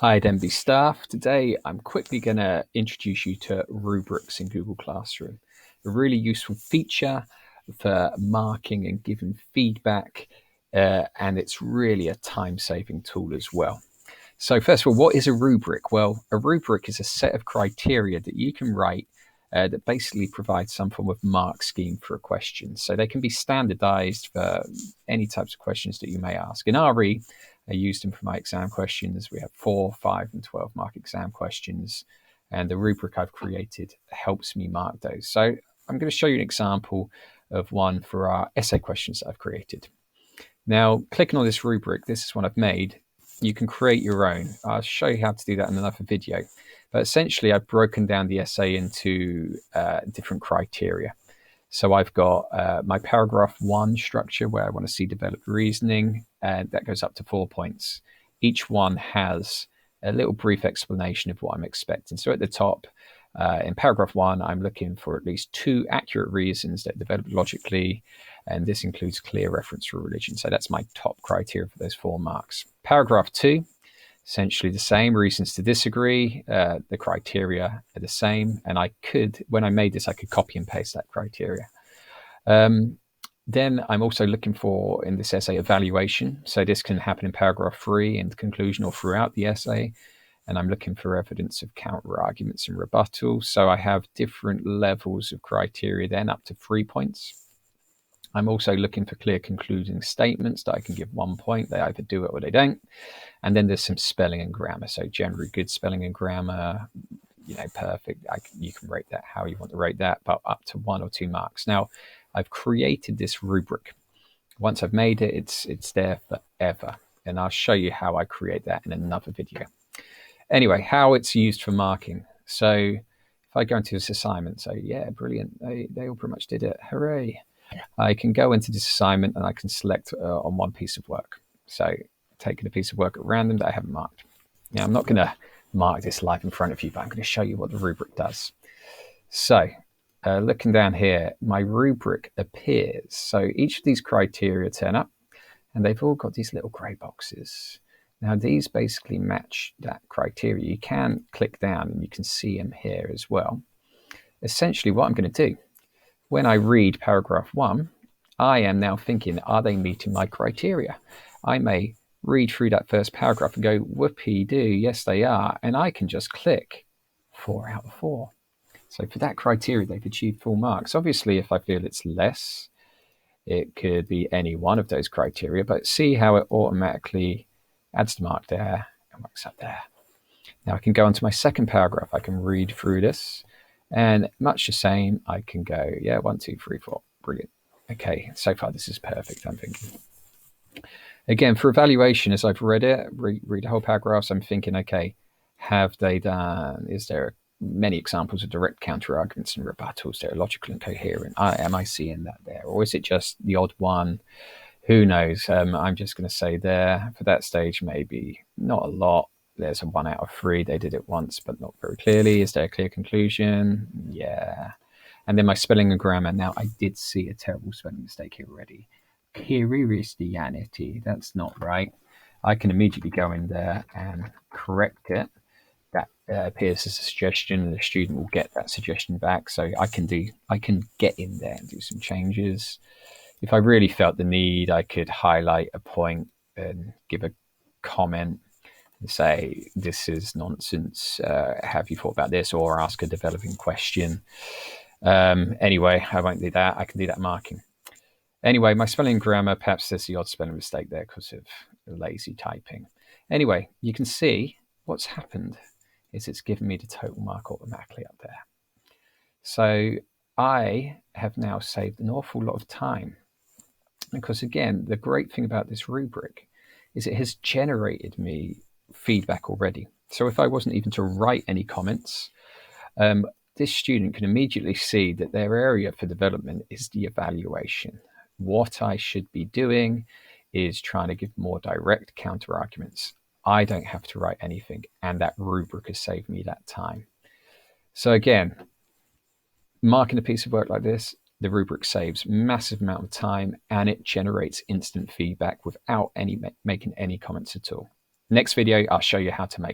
Hi DMB staff. Today I'm quickly going to introduce you to rubrics in Google Classroom. A really useful feature for marking and giving feedback, and it's really a time-saving tool as well. So first of all, what is a rubric? Well, a rubric is a set of criteria that you can write that basically provides some form of mark scheme for a question. So they can be standardized for any types of questions that you may ask. In RE, I used them for my exam questions. We have 4, 5, and 12 mark exam questions. And the rubric I've created helps me mark those. So I'm going to show you an example of one for our essay questions that I've created. Now, clicking on this rubric, this is one I've made. You can create your own. I'll show you how to do that in another video. But essentially, I've broken down the essay into different criteria. So I've got my paragraph 1 structure where I want to see developed reasoning, and that goes up to 4 points. Each one has a little brief explanation of what I'm expecting. So at the top, in paragraph 1, I'm looking for at least 2 accurate reasons that develop logically, and this includes clear reference for religion. So that's my top criteria for those 4 marks. Paragraph 2, essentially the same, reasons to disagree. The criteria are the same, and I could, when I made this, I could copy and paste that criteria. Then I'm also looking for, in this essay, evaluation. So this can happen in paragraph 3, in the conclusion, or throughout the essay. And I'm looking for evidence of counter arguments and rebuttals. So I have different levels of criteria then, up to 3 points. I'm also looking for clear concluding statements that I can give 1 point. They either do it or they don't. And then there's some spelling and grammar. So generally good spelling and grammar, perfect. You can rate that how you want to rate that, but up to 1 or 2 marks. Now, I've created this rubric. Once I've made it, it's there forever. And I'll show you how I create that in another video. Anyway, how it's used for marking. So if I go into this assignment, so yeah, brilliant. They all pretty much did it. Hooray. I can go into this assignment and I can select on one piece of work. So taking a piece of work at random that I haven't marked. Now, I'm not going to mark this live in front of you, but I'm going to show you what the rubric does. So looking down here, my rubric appears. So each of these criteria turn up and they've all got these little gray boxes. Now, these basically match that criteria. You can click down and you can see them here as well. Essentially, what I'm going to do, when I read paragraph 1, I am now thinking, are they meeting my criteria? I may read through that first paragraph and go, whoopee-doo, yes, they are. And I can just click 4 out of 4. So for that criteria, they've achieved full marks. Obviously, if I feel it's less, it could be any one of those criteria, but see how it automatically adds the mark there and works out there. Now I can go on to my second paragraph. I can read through this and much the same. I can go, yeah, 1, 2, 3, 4. Brilliant. Okay, so far this is perfect, I'm thinking. Again, for evaluation, as I've read it, read the whole paragraphs, I'm thinking, okay, have they done, is there many examples of direct counter arguments and rebuttals that are logical and coherent? Am I seeing that there? Or is it just the odd one? Who knows? I'm just going to say there, for that stage, maybe not a lot. There's a 1 out of 3. They did it once, but not very clearly. Is there a clear conclusion? Yeah. And then my spelling and grammar. Now, I did see a terrible spelling mistake here already. Christianity. That's not right. I can immediately go in there and correct it. That appears as a suggestion, and the student will get that suggestion back. So I can get in there and do some changes. If I really felt the need, I could highlight a point and give a comment and say, this is nonsense. Have you thought about this? Or ask a developing question. Anyway, I won't do that. I can do that marking. Anyway, my spelling and grammar, perhaps there's the odd spelling mistake there because of lazy typing. Anyway, you can see what's happened is it's given me the total mark automatically up there. So I have now saved an awful lot of time. Because again, the great thing about this rubric is it has generated me feedback already. So if I wasn't even to write any comments, this student can immediately see that their area for development is the evaluation. What I should be doing is trying to give more direct counter arguments. I don't have to write anything, and that rubric has saved me that time. So again, marking a piece of work like this, the rubric saves massive amount of time and it generates instant feedback without making any comments at all. Next video, I'll show you how to make